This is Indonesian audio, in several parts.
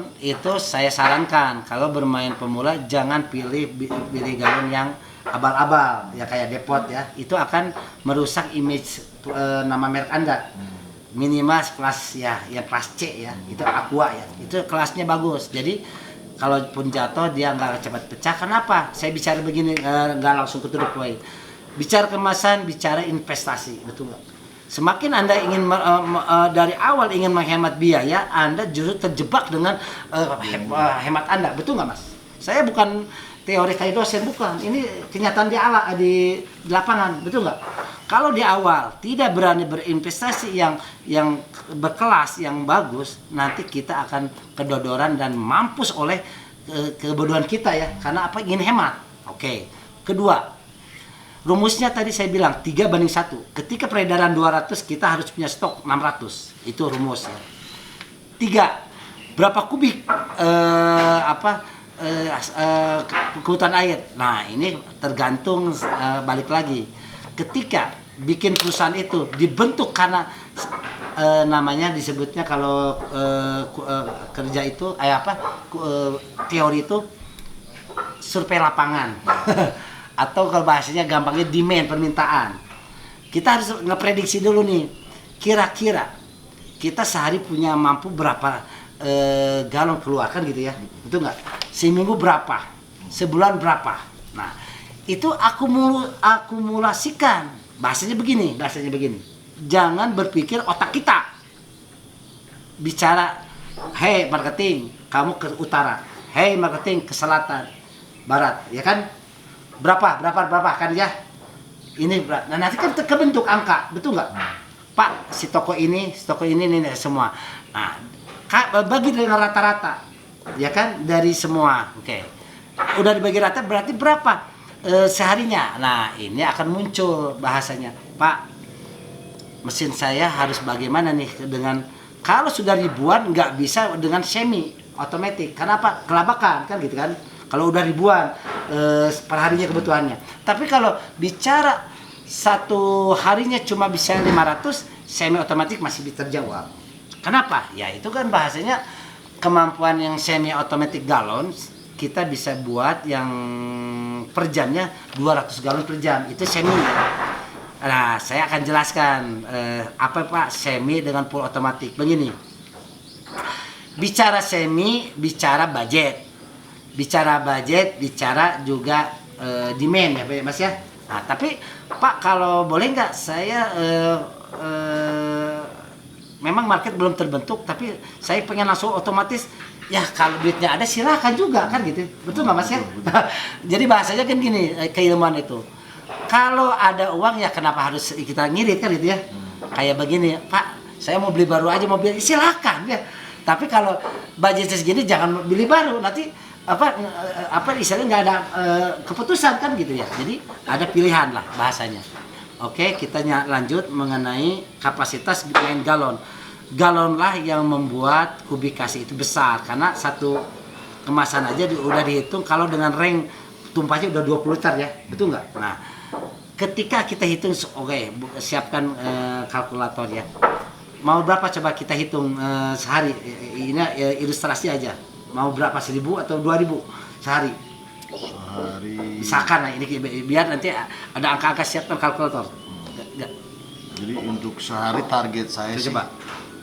galon itu saya sarankan kalau bermain pemula jangan pilih galon yang abal-abal ya kayak Depot ya, itu akan merusak image nama merek Anda. Minimal kelas ya kelas C ya, itu Aqua ya, itu kelasnya bagus. Jadi kalaupun jatuh dia nggak cepat pecah. Kenapa saya bicara begini, nggak langsung ke to the point. Bicara kemasan, bicara investasi, betul nggak? Semakin Anda ingin dari awal ingin menghemat biaya, Anda justru terjebak dengan hemat Anda, betul nggak Mas? Saya bukan teori kayak dosen, bukan. Ini kenyataan di lapangan, betul nggak? Kalau di awal tidak berani berinvestasi yang berkelas, yang bagus, nanti kita akan kedodoran dan mampus oleh kebodohan kita ya. Karena apa? Ingin hemat. Oke. Kedua, rumusnya tadi saya bilang 3:1. Ketika peredaran 200, kita harus punya stok 600. Itu rumusnya. 3. Berapa kubik kebutuhan air. Nah, ini tergantung balik lagi. Ketika bikin perusahaan itu dibentuk karena namanya disebutnya kalau kerja itu teori itu survei lapangan atau kalau bahasanya gampangnya demand, permintaan. Kita harus ngeprediksi dulu nih, kira-kira kita sehari punya mampu berapa galon keluarkan gitu ya, betul nggak? Seminggu berapa, sebulan berapa. Nah, itu akumulasikan. Bahasanya begini. Jangan berpikir otak kita. Bicara, hey marketing, kamu ke utara. Hey marketing ke selatan, barat, ya kan? Berapa kan ya? Ini berat. Nah, nanti kan kebentuk angka, betul nggak? Pak, si toko ini semua. Nah, bagi dengan rata-rata, ya kan, dari semua. Oke. Udah dibagi rata berarti berapa seharinya? Nah, ini akan muncul bahasanya, Pak, mesin saya harus bagaimana nih dengan kalau sudah ribuan nggak bisa dengan semi otomatis. Kenapa? Kelabakan kan gitu kan. Kalau udah ribuan perharinya kebutuhannya. Tapi kalau bicara satu harinya cuma bisa 500, semi otomatis masih bisa terjawab. Kenapa? Ya itu kan bahasanya kemampuan yang semi otomatis galon kita bisa buat yang per jamnya 200 galon per jam. Itu semi. Nah, saya akan jelaskan apa Pak semi dengan full otomatis. Begini. Bicara semi, bicara budget. Bicara budget, bicara juga demand ya Mas ya. Nah, tapi Pak kalau boleh nggak saya memang market belum terbentuk, tapi saya pengen langsung otomatis. Ya kalau duitnya ada silakan juga kan gitu, betul nggak Mas ya? Jadi bahasanya kan gini, keilmuan itu. Kalau ada uang ya kenapa harus kita ngirit kan gitu ya? Kayak begini, Pak, saya mau beli baru aja mobil, silakan ya. Tapi kalau budgetnya segini jangan beli baru, nanti istilahnya nggak ada keputusan kan gitu ya. Jadi ada pilihan lah bahasanya. Oke, kita lanjut mengenai kapasitas main galon. Galon lah yang membuat kubikasi itu besar karena satu kemasan aja udah dihitung kalau dengan ring tumpahnya udah 20 liter ya, betul nggak? Nah, ketika kita hitung, siapkan kalkulator ya. Mau berapa coba kita hitung sehari? Ini ilustrasi aja. Mau berapa, 1.000 atau 2.000 sehari? Sehari. Misalkan nah ini biar nanti ada angka-angka, siapkan kalkulator. Jadi untuk sehari target saya sih. Coba.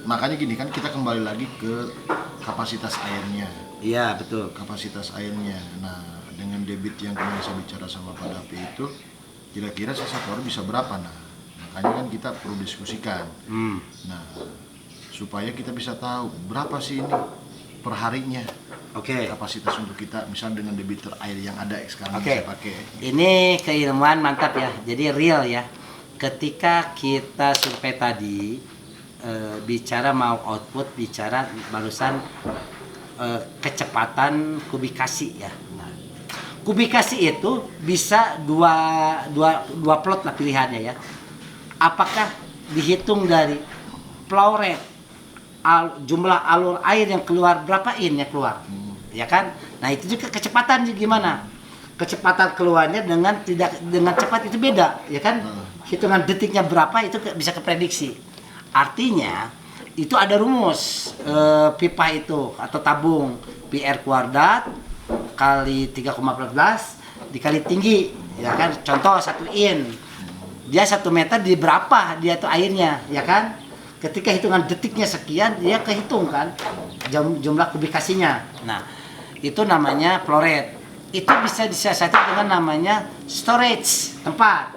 Makanya gini kan kita kembali lagi ke kapasitas airnya. Iya betul. Kapasitas airnya. Nah dengan debit yang kemarin saya bicara sama Pak Dapi itu, kira-kira saya satu hari bisa berapa? Nah makanya kan kita perlu diskusikan. Nah supaya kita bisa tahu berapa sih ini perharinya. Oke. Kapasitas untuk kita misalnya dengan debit air yang ada sekarang Oke. saya pakai. Ini keilmuan mantap ya. Jadi real ya. Ketika kita survei tadi bicara mau output, bicara barusan kecepatan kubikasi ya. Nah, kubikasi itu bisa dua plot lah pilihannya ya. Apakah dihitung dari flow rate, jumlah alur air yang keluar, berapa in yang keluar, ya kan? Nah itu juga kecepatan gimana? Kecepatan keluarnya dengan cepat itu beda, ya kan? Hitungan detiknya berapa itu bisa keprediksi. Artinya itu ada rumus pipa itu atau tabung PR kuadrat kali 3,14 dikali tinggi, ya kan? Contoh 1 in, dia 1 meter di berapa dia tuh airnya, ya kan? Ketika hitungan detiknya sekian, dia kehitung kan jumlah kubikasinya. Nah, itu namanya flow rate. Itu bisa disiasati dengan namanya storage, tempat,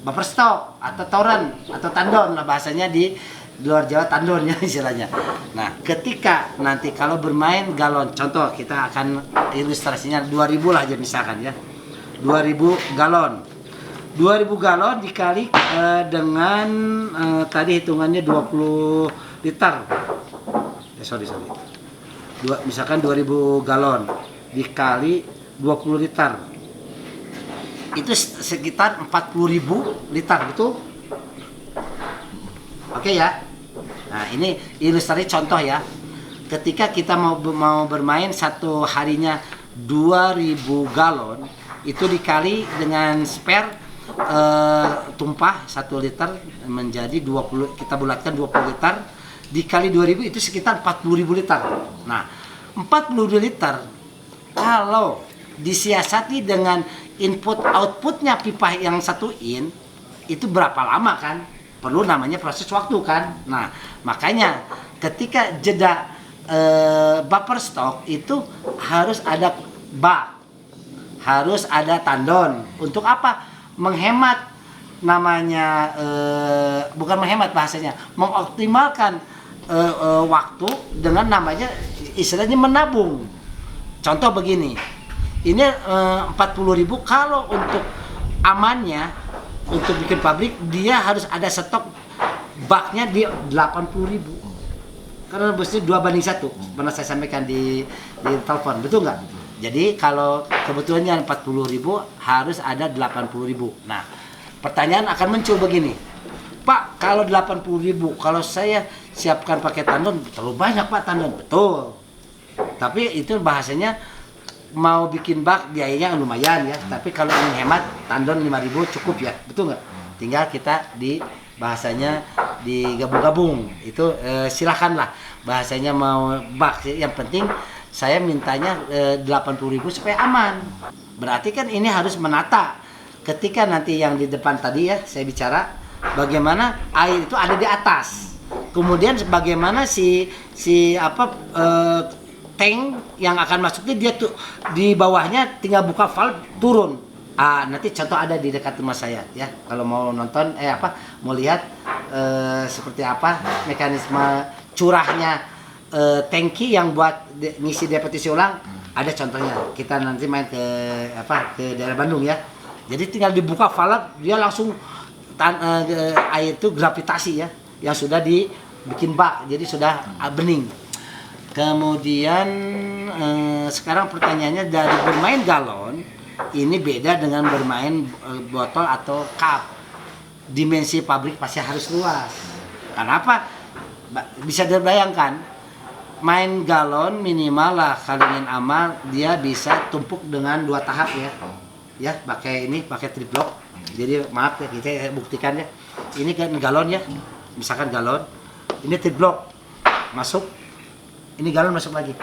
buffer stock atau toren atau tandon lah bahasanya di luar Jawa, tandon ya istilahnya. Nah, ketika nanti kalau bermain galon, contoh kita akan ilustrasinya 2000 lah aja misalkan ya. 2000 galon. 2000 galon dikali dengan tadi hitungannya 20 liter. Sorry. Misalkan 2000 galon dikali 20 liter. Itu sekitar 40.000 liter, betul? Oke ya. Nah, ini ilustrasi contoh ya. Ketika kita mau bermain satu harinya 2000 galon, itu dikali dengan spare tumpah 1 liter menjadi 20, kita bulatkan 20 liter dikali 2000 itu sekitar 40.000 liter. Nah, 40.000 liter kalau disiasati dengan input outputnya pipa yang 1 in itu berapa lama kan? Perlu namanya proses waktu kan. Nah, makanya ketika jeda buffer stock itu harus ada bak, harus ada tandon. Untuk apa? Menghemat namanya, bukan menghemat bahasanya, mengoptimalkan waktu dengan namanya istilahnya menabung. Contoh begini, ini 40.000 kalau untuk amannya untuk bikin pabrik dia harus ada stok baknya di 80.000 karena busnya 2:1 pernah saya sampaikan di telepon, betul nggak? Jadi kalau kebetulannya 40.000 harus ada 80.000. Nah, pertanyaan akan muncul begini, Pak, kalau 80.000 kalau saya siapkan pakai tandon terlalu banyak Pak tandon, betul. Tapi itu bahasanya mau bikin bak biayanya lumayan ya. Tapi kalau ingin hemat tandon 5.000 cukup ya, betul nggak? Tinggal kita di bahasanya digabung-gabung itu silakanlah bahasanya mau bak. Yang penting saya mintanya 80.000 supaya aman. Berarti kan ini harus menata. Ketika nanti yang di depan tadi ya saya bicara bagaimana air itu ada di atas. Kemudian bagaimana tank yang akan masuknya dia tuh di bawahnya tinggal buka valve turun. Nanti contoh ada di dekat rumah saya ya. Kalau mau nonton mau lihat seperti apa mekanisme curahnya tangki yang buat ngisi depetisi ulang, ada contohnya. Kita nanti main ke daerah Bandung ya. Jadi tinggal dibuka valve dia langsung air itu gravitasi ya yang sudah dibikin bak. Jadi sudah bening. Kemudian sekarang pertanyaannya dari bermain galon ini beda dengan bermain botol atau cup. Dimensi pabrik pasti harus luas. Kenapa? Bisa dibayangkan main galon minimal lah kalau ingin aman dia bisa tumpuk dengan 2 tahap ya pakai trip block. Jadi maaf ya kita buktikan ya, ini kan galon ya, misalkan galon ini trip block masuk, ini galon masuk lagi,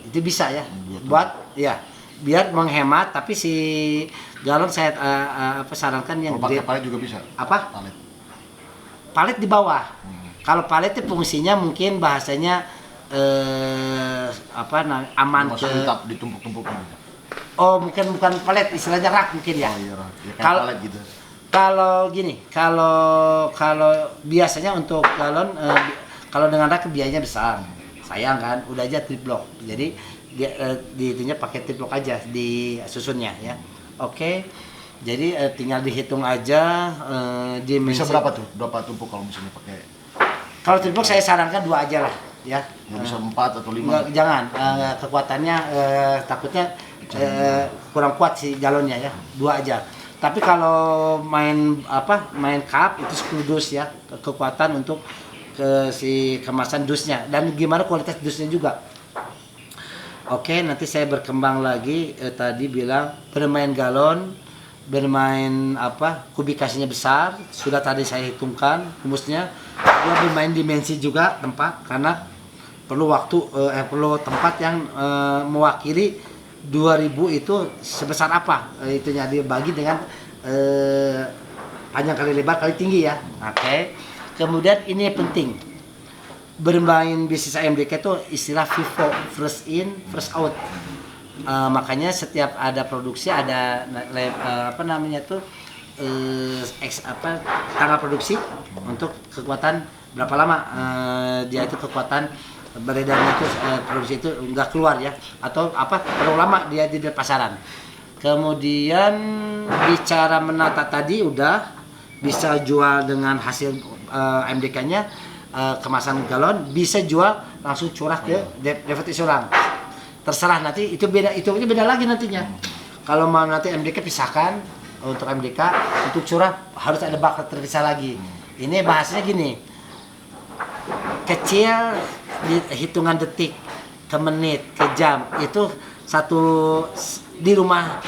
itu bisa ya buat ya biar menghemat. Tapi si galon saya sarankan yang pakai palet juga bisa. Apa? Palet di bawah. Kalau palet itu fungsinya mungkin bahasanya aman ke ditumpuk-tumpuk. Oh, bukan palet, istilahnya rak mungkin ya. Oh iya, rak. Ya, kayak kalau palet gitu. Kalau gini, kalau biasanya untuk galon kalau dengan rak biayanya besar. Sayang kan, udah aja trip block. Jadi dia itunya pakai trip block aja di susunnya ya. Oke. Jadi tinggal dihitung aja dimensi. Bisa berapa tuh? Berapa tumpuk kalau misalnya pakai? Kalau trip block saya sarankan 2 aja lah ya. Bisa 4 atau 5? Jangan, kekuatannya takutnya kurang kuat si galonnya ya. 2 aja. Tapi kalau main cup itu 10 dus ya, kekuatan untuk si kemasan dusnya dan gimana kualitas dusnya juga. Oke, nanti saya berkembang lagi. Tadi bilang bermain galon bermain kubikasinya besar, sudah tadi saya hitungkan rumusnya. Kedua bermain dimensi juga tempat, karena perlu perlu tempat yang mewakili 2000 itu sebesar apa, itunya dibagi dengan panjang kali lebar kali tinggi ya. Oke. Kemudian ini yang penting, bermain bisnis AMDK itu istilah FIFO, first in first out. Makanya setiap ada produksi ada tanggal produksi untuk kekuatan berapa lama dia itu kekuatan beredarnya itu produksi itu nggak keluar ya, atau terlalu lama dia di pasaran. Kemudian bicara menata tadi udah bisa jual dengan hasil MDK-nya kemasan galon, bisa jual langsung curah ke definisi ulang. Terserah nanti itu beda lagi nantinya. Kalau mau nanti MDK pisahkan untuk MDK, untuk curah harus ada bak terpisah lagi. Ini bahasanya gini, kecil di hitungan detik ke menit ke jam itu satu di rumah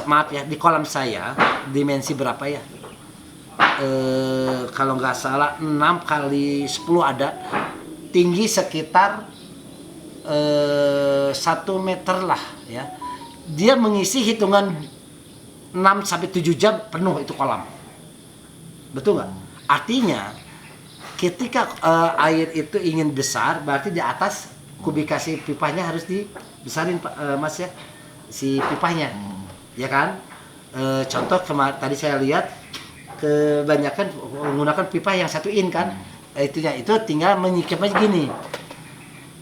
maaf ya, di kolam saya dimensi berapa ya, kalau nggak salah 6 kali 10 ada, tinggi sekitar 1 meter lah ya. Dia mengisi hitungan 6 sampai 7 jam penuh itu kolam. Betul nggak? Artinya ketika air itu ingin besar, berarti di atas kubikasi pipanya harus dibesarin Mas ya, si pipanya. Ya kan? Contoh tadi saya lihat kebanyakan menggunakan pipa yang 1 in kan. Itu tinggal menyikapnya gini.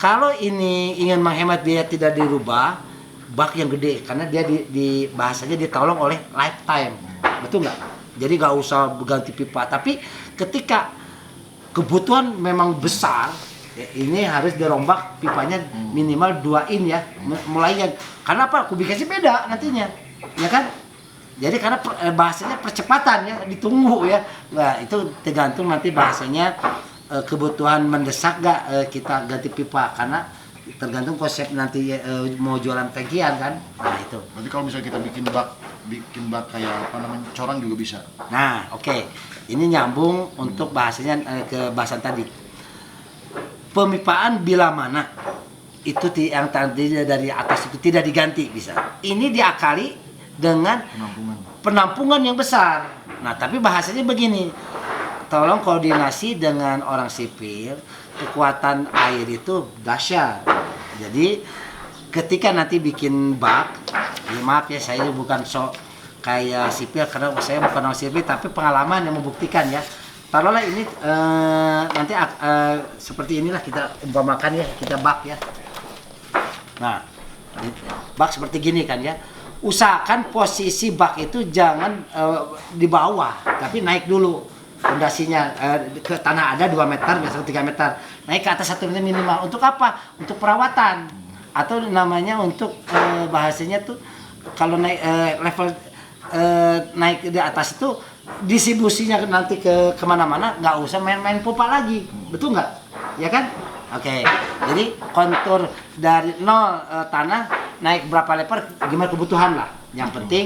Kalau ini ingin menghemat biaya tidak dirubah, bak yang gede, karena dia di bahasanya ditolong oleh lifetime, betul nggak? Jadi nggak usah ganti pipa. Tapi ketika kebutuhan memang besar, ini harus dirombak pipanya minimal 2 in ya, mulainya. Karena apa? Kubikasi beda nantinya, ya kan? Jadi karena bahasanya percepatan ya, ditunggu ya. Nah itu tergantung nanti bahasanya. Kebutuhan mendesak gak kita ganti pipa, karena tergantung konsep nanti mau jualan tangkian kan. Nah itu. Berarti kalau misalnya kita bikin bak kayak corang juga bisa. Nah oke. Ini nyambung untuk bahasanya ke bahasan tadi. Pemipaan bila mana itu yang tadi dari atas itu tidak diganti bisa. Ini diakali dengan penampungan yang besar. Nah tapi bahasanya begini. Tolong koordinasi dengan orang sipil, kekuatan air itu dahsyat. Jadi ketika nanti bikin bak, ya maaf ya saya bukan sok kayak sipil, karena saya bukan orang sipil, tapi pengalaman yang membuktikan ya. Taruhlah ini nanti seperti inilah kita umpamakan ya, kita bak ya. Nah, bak seperti gini kan ya. Usahakan posisi bak itu jangan di bawah, tapi naik dulu. Fondasinya ke tanah ada 2 meter, biasanya 3 meter, naik ke atas 1 meter minimal. Untuk apa? Untuk perawatan, atau namanya untuk bahasanya tuh kalau naik level naik di atas itu distribusinya nanti ke kemana-mana, nggak usah main-main pompa lagi, betul nggak? Ya kan? Oke. Jadi kontur dari nol tanah naik berapa lebar, gimana kebutuhan lah. Yang penting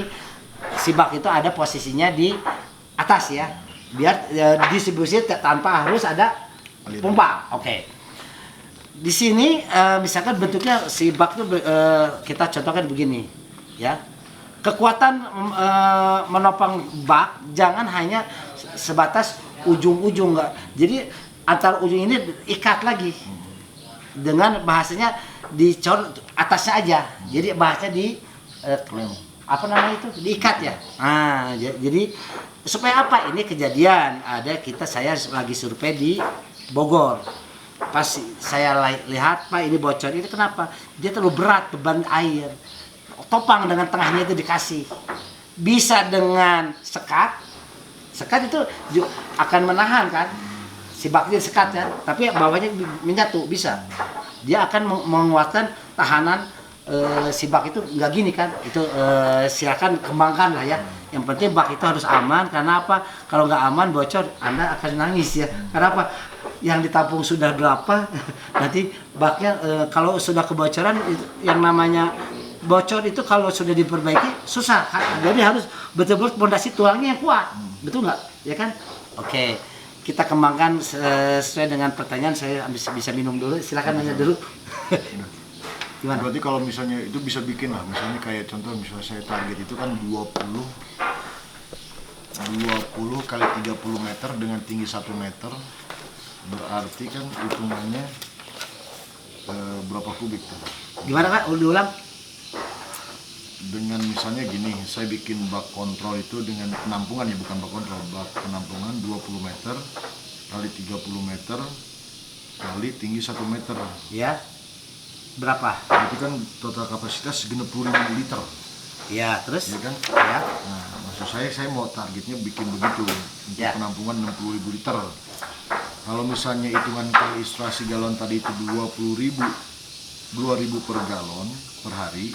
si bak itu ada posisinya di atas ya. Biar distribusi tanpa harus ada pompa. Oke. Di sini misalkan bentuknya si bak itu kita contohkan begini, ya. Kekuatan menopang bak jangan hanya sebatas ujung-ujung, enggak. Jadi antar ujung ini ikat lagi dengan bahasanya dicor atasnya aja. Jadi bahasanya di apa namanya itu diikat ya. Nah, jadi supaya apa? Ini kejadian ada saya lagi survei di Bogor. Pas saya lihat, Pak ini bocor, ini kenapa? Dia terlalu berat beban air. Topang dengan tengahnya itu dikasih. Bisa dengan sekat. Sekat itu akan menahan kan? Si baknya sekat ya, tapi bawahnya menyatu bisa. Dia akan menguatkan tahanan si bak itu nggak gini kan, itu silakan kembangkan lah ya. Yang penting bak itu harus aman, karena apa? Kalau nggak aman bocor, Anda akan nangis ya. Karena apa? Yang ditampung sudah berapa, nanti baknya kalau sudah kebocoran yang namanya bocor itu kalau sudah diperbaiki susah. Jadi harus betul-betul fondasi tulangnya yang kuat. Betul nggak? Ya kan? Oke. Kita kembangkan sesuai dengan pertanyaan. Saya bisa minum dulu. Silakan nanya dulu. Gimana? Berarti kalau misalnya itu bisa bikin lah, misalnya kayak contoh misalnya saya target itu kan 20 kali 30 meter dengan tinggi 1 meter, berarti kan hitungannya berapa kubik tuh? Gimana Kak? Ulang. Dengan misalnya gini, saya bikin bak kontrol itu dengan penampungan ya, bukan bak kontrol, bak penampungan 20 meter kali 30 meter kali tinggi 1 meter. Ya. Berapa? Itu kan total kapasitas 60.000 liter. Ya, terus? Ya kan? Ya. Nah, maksud saya mau targetnya bikin begitu untuk Ya. penampungan 60.000 liter. Kalau misalnya hitungan kali ilustrasi galon tadi itu 20.000 per galon per hari,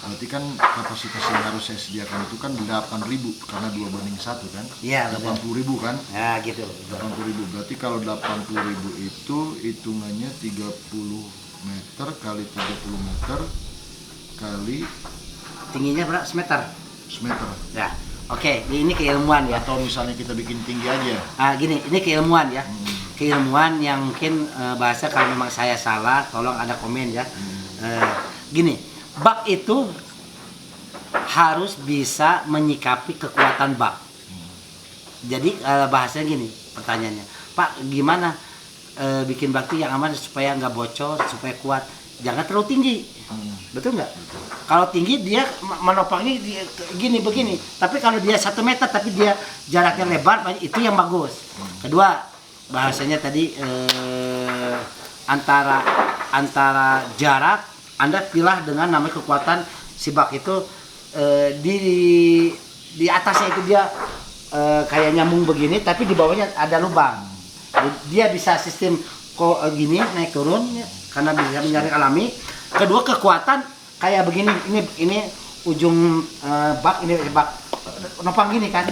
berarti kan kapasitas yang harus saya sediakan itu kan 8.000 karena 2:1 kan? Iya, 80.000 kan? Ya, gitu. 80.000. Berarti kalau 80.000 itu hitungannya 30 meter kali 30 meter kali Tingginya berapa? Semeter? semeter. Ya. Oke, ini keilmuan ya. Atau misalnya kita bikin tinggi aja. Gini, ini keilmuan ya. Keilmuan yang mungkin bahasa kalau memang saya salah, tolong ada komen ya. Gini, bak itu harus bisa menyikapi kekuatan bak. Jadi bahasanya gini, pertanyaannya, Pak, gimana bikin bak itu yang aman supaya nggak bocor, supaya kuat? Jangan terlalu tinggi, betul nggak? Kalau tinggi dia menopangnya gini begini. Tapi kalau dia 1 meter tapi dia jaraknya lebar, itu yang bagus. Kedua, bahasanya tadi antara jarak Anda pilah dengan namanya kekuatan si bak itu di atasnya itu dia kayak nyambung begini, tapi di bawahnya ada lubang. Dia bisa sistem gini naik turun ya, karena bisa menyaring alami. Kedua, kekuatan kayak begini, ini ujung bak, ini bak nopang gini kan,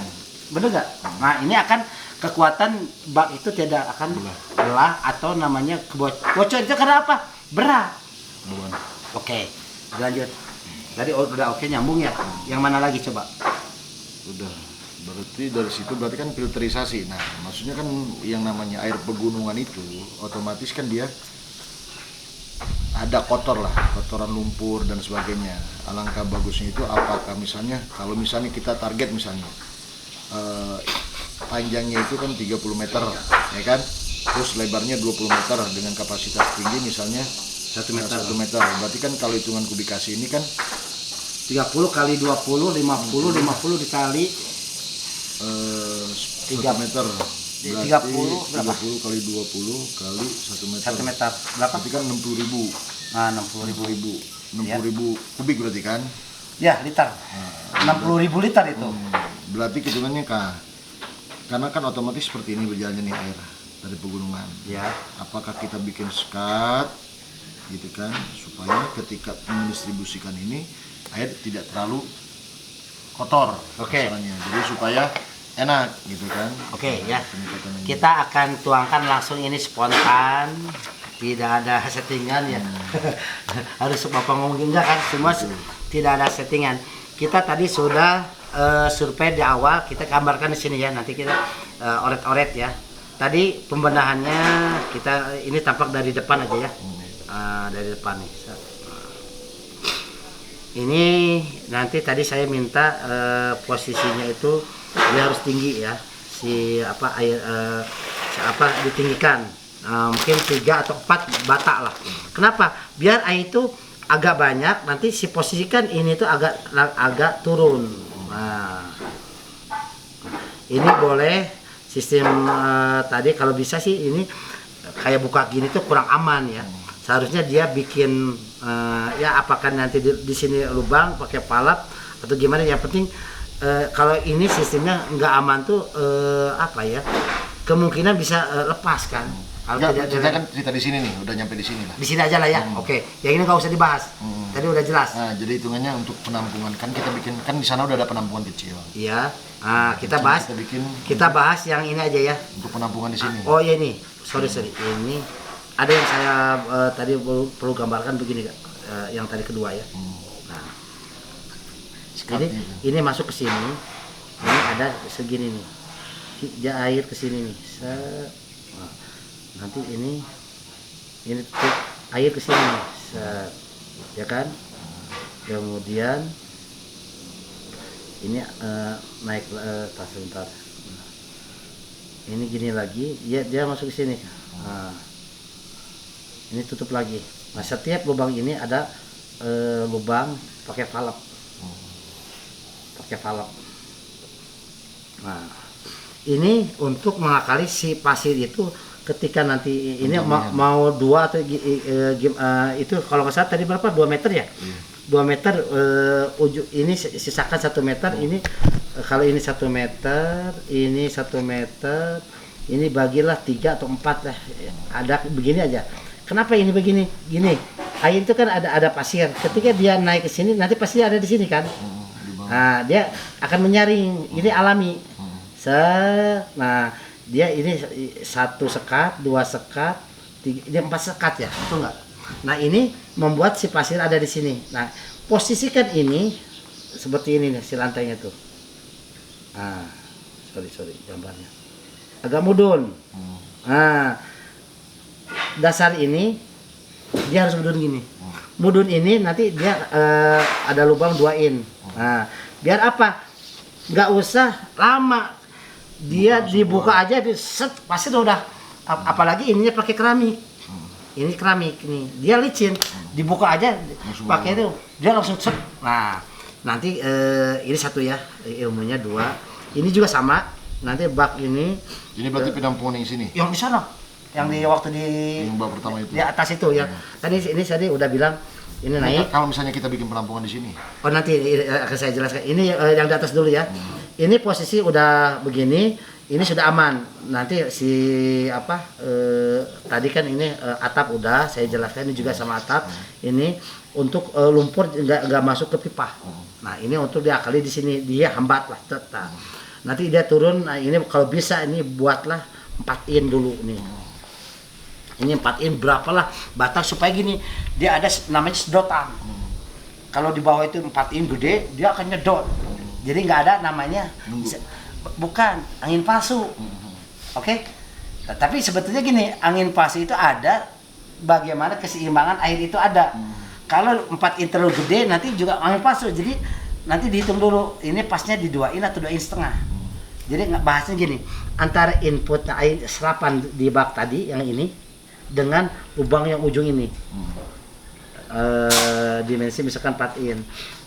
bener nggak? Nah, ini akan kekuatan bak itu tidak akan belah atau namanya bocor. Itu karena apa? Berat. Oke, lanjut. Tadi udah oke, nyambung ya. Yang mana lagi coba? Udah. Berarti dari situ berarti kan filterisasi. Nah, maksudnya kan yang namanya air pegunungan itu otomatis kan dia ada kotor lah, kotoran lumpur dan sebagainya. Alangkah bagusnya itu apakah misalnya kalau misalnya kita target misalnya panjangnya itu kan 30 meter, ya kan? Terus lebarnya 20 meter dengan kapasitas tinggi misalnya 1 meter. 1 meter. Berarti kan kalau hitungan kubikasi ini kan 30 kali 20, 50 dikali 1 meter. Berarti 30 berapa? 30 kali 20 kali 1 meter. 1 meter. Berapa? Berarti kan 60.000. Nah, 60.000. 60.000 kubik berarti kan? Ya, liter. 60.000 liter itu. Berarti hitungannya karena kan otomatis seperti ini berjalannya nih air dari pegunungan. Ya. Apakah kita bikin sekat gitu kan supaya ketika mendistribusikan ini air tidak terlalu kotor. Oke. Masalahnya. Jadi supaya enak gitu kan. Oke, ya. Penyekatannya. Kita akan tuangkan langsung, ini spontan. Tidak ada settingan ya. Harus Bapak ngomong enggak kan, semua tidak ada settingan. Kita tadi sudah survei di awal, kita gambarkan di sini ya. Nanti kita oret-oret ya. Tadi pembenahannya kita ini tampak dari depan aja ya. Dari depan nih. Ini nanti tadi saya minta posisinya itu dia harus tinggi ya. Air ditinggikan. Mungkin 3 atau 4 batak lah. Kenapa? Biar air itu agak banyak, nanti si posisikan ini tuh agak turun. Nah, ini boleh sistem tadi kalau bisa sih ini kayak buka gini tuh kurang aman ya. Seharusnya dia bikin ya apakah nanti di sini lubang pakai palap atau gimana, yang penting kalau ini sistemnya nggak aman tuh apa ya, kemungkinan bisa lepas kan. Kalau Enggak, kita kan cerita di sini nih, udah nyampe di sini lah. di sini aja lah ya. Oke, yang ini nggak usah dibahas. Tadi udah jelas. Nah, jadi hitungannya untuk penampungan kan kita bikin kan di sana udah ada penampungan kecil. Iya. Nah, kita bahas. bikin Kita bahas yang ini aja ya. untuk penampungan di sini. Oh ya ini, sorry. Ini ada yang saya tadi perlu gambarkan begini, Kak. Yang tadi kedua ya. Nah, ini masuk ke sini. Ini ada segini nih. Air ke sini nih. Set. Nah, nanti ini tutup air ke sini nih. Set. Ya kan? Kemudian ini naik tas sebentar. Ini gini lagi, dia masuk ke sini. Nah, ini tutup lagi. Nah, setiap lubang ini ada lubang pakai valve. Nah, ini untuk mengakali si pasir itu ketika nanti ini mau 2 atau itu kalau nggak salah tadi berapa 2 meter ya? 2 meter ujung ini sisakan 1 meter ini kalau ini 1 meter ini 1 meter ini bagilah 3 atau 4 lah ada begini aja. Kenapa ini begini? Gini air itu kan ada pasir ketika dia naik ke sini nanti pasti ada di sini kan. Nah dia akan menyaring ini alami. Nah dia ini 1 sekat 2 sekat 3, ini 4 sekat ya betul nggak? Nah ini membuat si pasir ada di sini. Nah posisikan ini seperti ini nih si lantainya tuh. Ah sorry gambarnya agak mudun. Nah dasar ini dia harus mudun gini. Mudun ini nanti dia ada lubang 2 in. Nah biar apa? Nggak usah lama dia dibuka aja set pasti udah apalagi ininya pakai keramik. Ini keramik nih dia licin dibuka aja pakai itu dia langsung set. Nah nanti ini 1 ya ilmunya 2 ini juga sama nanti bak ini berarti penampungan yang sini yang di sana yang di waktu yang bak pertama itu di atas itu ya tadi ini tadi udah bilang ini naik kalau misalnya kita bikin penampungan di sini nanti akan saya jelaskan ini yang di atas dulu ya. Ini posisi udah begini ini sudah aman nanti si tadi kan ini atap udah saya jelaskan ini juga sama atap ini untuk lumpur nggak masuk ke pipa. Nah ini untuk diakali di sini dia hambat lah tetap nanti dia turun. Nah ini kalau bisa ini buatlah 4 in dulu nih ini 4 in berapalah batas supaya gini dia ada namanya sedotan. Kalau di bawah itu 4 in gede dia akan nyedot jadi nggak ada namanya bukan angin palsu. Oke? Nah, tapi sebetulnya gini angin palsu itu ada bagaimana keseimbangan air itu ada. Kalau 4 in terlalu gede nanti juga angin palsu jadi nanti dihitung dulu ini pasnya di 2 in atau 2 in setengah. Jadi bahasnya gini antara input air serapan di bak tadi yang ini dengan lubang yang ujung ini dimensi misalkan 4 in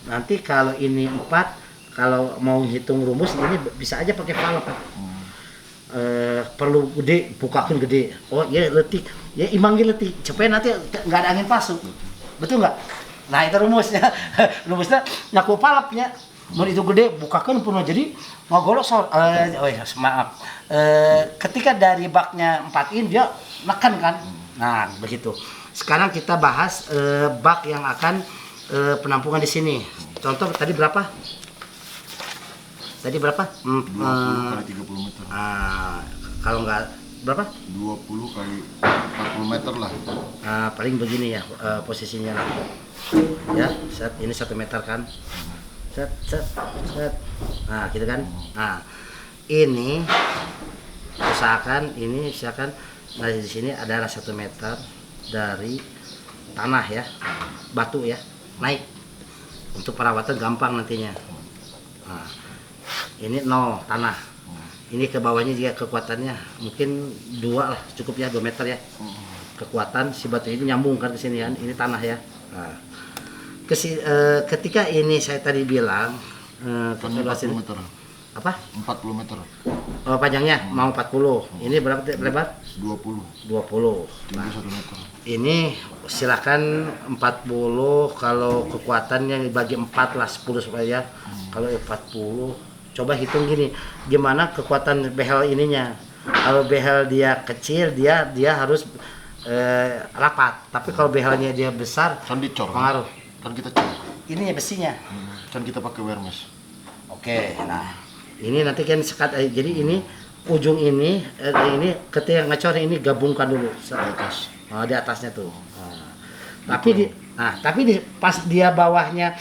nanti kalau ini 4 kalau mau hitung rumus ini bisa aja pakai valve. Perlu gede bukakan gede oh ya letih ya imangin letih supaya nanti nggak ada angin palsu betul nggak? Nah itu rumusnya rumusnya ngaku valve-nya mau itu gede bukakan penuh jadi mau golok maaf ketika dari baknya 4 in dia makan kan. Nah begitu sekarang kita bahas bak yang akan penampungan di sini. Contoh tadi berapa? 20 kali 30 meter. Kalau nggak berapa? 20 kali 40 meter lah. Paling begini ya posisinya. Ya, set ini 1 meter kan. Set. Nah, gitu kan. Nah, ini usahakan nah di sini adalah 1 meter dari tanah ya. Batu ya. Naik. Untuk perawatan gampang nantinya. Nah, ini 0 tanah. Ini ke bawahnya juga kekuatannya mungkin 2 lah cukup ya 2 meter ya. Kekuatan si batu ini nyambung kan ke sini kan. Ini tanah ya. Nah, ketika ini saya tadi bilang 40 meter. Apa? 40 meter. Oh, panjangnya mau 40. Ini berapa lebar? 20. Nah, 1 meter. ini silakan 40 kalau kekuatannya dibagi 4 lah 10 supaya kalau 40 coba hitung gini gimana kekuatan behel ininya. Kalau behel dia kecil dia harus rapat tapi kalau behelnya dia besar kan dicor pengaruh kan kita cor ini ya besinya kan kita pakai wermes. Oke, nah ini nanti kan sekat jadi ini ujung ini ketika ngecor ini gabungkan dulu Di atas. di atasnya tuh. Nah, tapi Nah, tapi pas dia bawahnya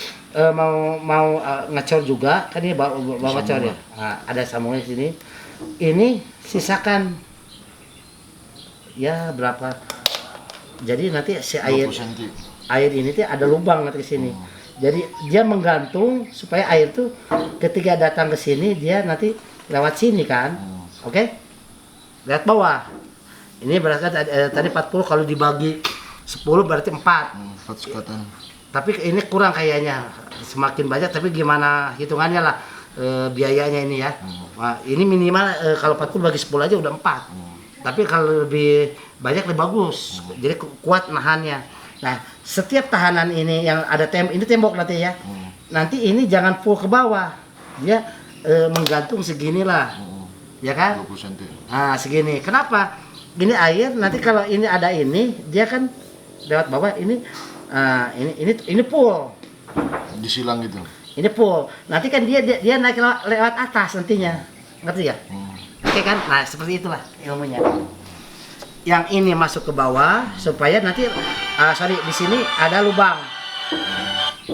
mau ngecor juga, kan dia bawa ngecor ya. Nah, ada sambungnya di sini. Ini sisakan ya berapa? Jadi nanti si 20 cm. air ini tuh ada lubang nanti ke sini. Jadi dia menggantung supaya air tuh ketika datang ke sini dia nanti lewat sini kan. Oke? Lihat bawah. Ini berarti tadi 40, kalau dibagi 10 berarti 4. 4 sukatan. Tapi ini kurang kayaknya. Semakin banyak tapi gimana hitungannya lah biayanya ini ya. Nah, ini minimal kalau 40 bagi 10 aja udah 4. Tapi kalau lebih banyak lebih bagus. Jadi kuat nahannya. Nah, setiap tahanan ini yang ada ini tembok nanti ya. Nanti ini jangan full ke bawah. Dia menggantung seginilah. Ya kan? 20 cm. Nah, segini. Kenapa? Ini air nanti kalau ini ada ini, dia kan lewat bawah ini ini full. Disilang gitu. Ini full. Nanti kan dia naik lewat atas nantinya. Ngerti ya? Oke kan? Nah, seperti itulah ilmunya. Yang ini masuk ke bawah supaya nanti di sini ada lubang.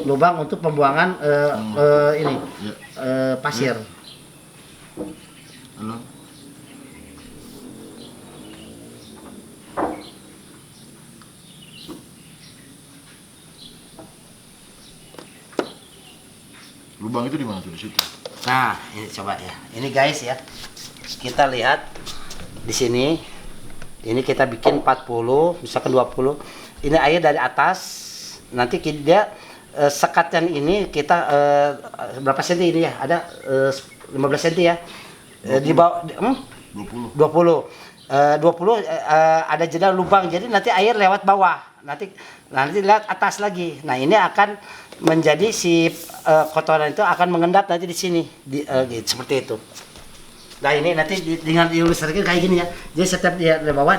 Lubang untuk pembuangan ini pasir. Halo. Lubang itu di mana tuh, di situ? Nah, ini coba ya. Ini guys ya. Kita lihat di sini. Ini kita bikin 40, misalkan 20. Ini air dari atas. Nanti dia sekat yang ini kita berapa senti ini ya? Ada 15 senti ya. Di bawah 20. 20 ada jeda lubang. Jadi nanti air lewat bawah. Nanti lewat atas lagi. Nah, ini akan menjadi si kotoran itu akan mengendap nanti di sini gitu, seperti itu. Nah, ini nanti dengan diilustrasikan kayak gini ya. Jadi setiap dia dari bawah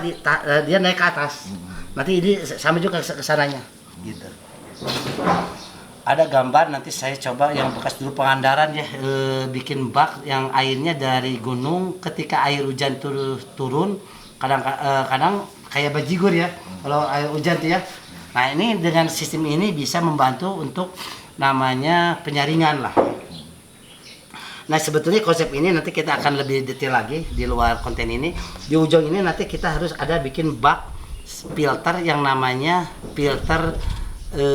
dia naik ke atas. Nanti ini sama juga ke sananya gitu. Ada gambar nanti saya coba yang bekas dulu Pangandaran ya, bikin bak yang airnya dari gunung ketika air hujan turun kadang kayak bajigur ya kalau air hujan tuh ya. Nah, ini dengan sistem ini bisa membantu untuk namanya penyaringan lah. Nah, sebetulnya konsep ini nanti kita akan lebih detail lagi di luar konten ini. Di ujung ini nanti kita harus ada bikin bak filter yang namanya filter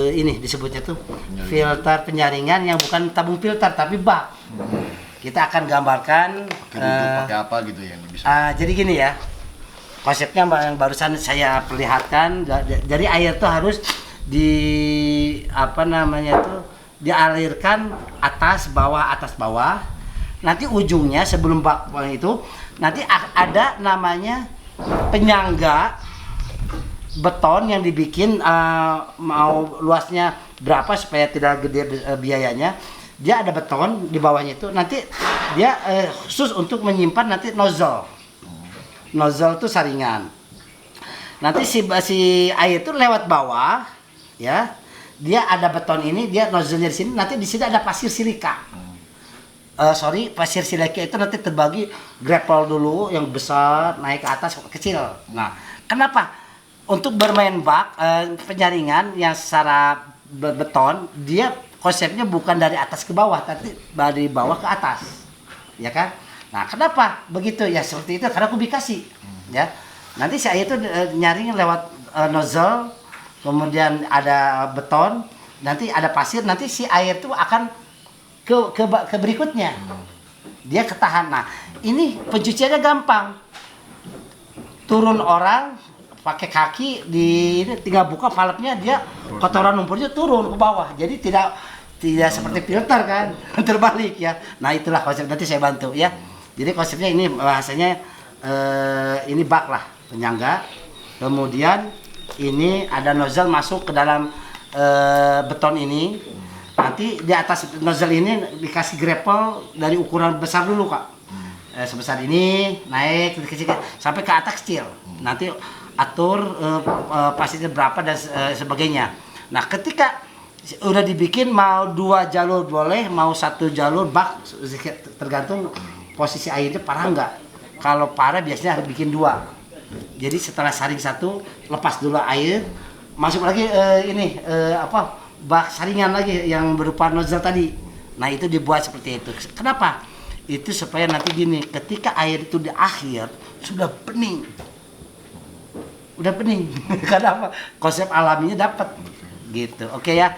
ini disebutnya tuh filter penyaringan yang bukan tabung filter tapi bak. Kita akan gambarkan pakai apa gitu ya yang bisa. Jadi gini ya. Konsepnya yang barusan saya perlihatkan, jadi air tuh harus dialirkan atas bawah. Nanti ujungnya sebelum bak itu nanti ada namanya penyangga beton yang dibikin mau luasnya berapa supaya tidak gede biayanya. Dia ada beton di bawahnya itu. Nanti dia khusus untuk menyimpan nanti nozzle. Nozzle itu saringan. Nanti si air itu lewat bawah, ya. Dia ada beton ini, dia nozzle-nya di sini. Nanti di sini ada pasir silika. Pasir silika itu nanti terbagi gravel dulu yang besar naik ke atas kecil. Nah, kenapa? Untuk bermain bak penyaringan yang secara beton, dia konsepnya bukan dari atas ke bawah, tapi dari bawah ke atas, ya kan? Nah, kenapa begitu? Ya seperti itu karena kubikasi, ya. Nanti si air itu nyaring lewat nozzle, kemudian ada beton, nanti ada pasir, nanti si air itu akan ke berikutnya. Dia ketahan. Nah, ini pencuciannya gampang. Turun orang pakai kaki tinggal buka valve-nya, dia kotoran lumpurnya turun ke bawah. Jadi tidak seperti filter kan, terbalik ya. Nah, itulah konsep, nanti saya bantu ya. Jadi konsepnya ini bahasanya ini bak lah, penyangga. Kemudian ini ada nozzle masuk ke dalam beton ini. Nanti di atas nozzle ini dikasih gravel dari ukuran besar dulu, Kak. Sebesar ini naik kecil sampai ke atas kecil. Nanti atur pasirnya berapa dan sebagainya. Nah, ketika udah dibikin mau 2 jalur boleh, mau 1 jalur bak, tergantung posisi airnya parah enggak. Kalau parah biasanya harus bikin 2. Jadi setelah saring 1, lepas dulu air, masuk lagi ini apa bak saringan lagi yang berupa nozzle tadi. Nah itu dibuat seperti itu. Kenapa? Itu supaya nanti gini, ketika air itu di akhir sudah bening, udah bening. Karena apa? Konsep alaminya dapat, gitu. Oke ya.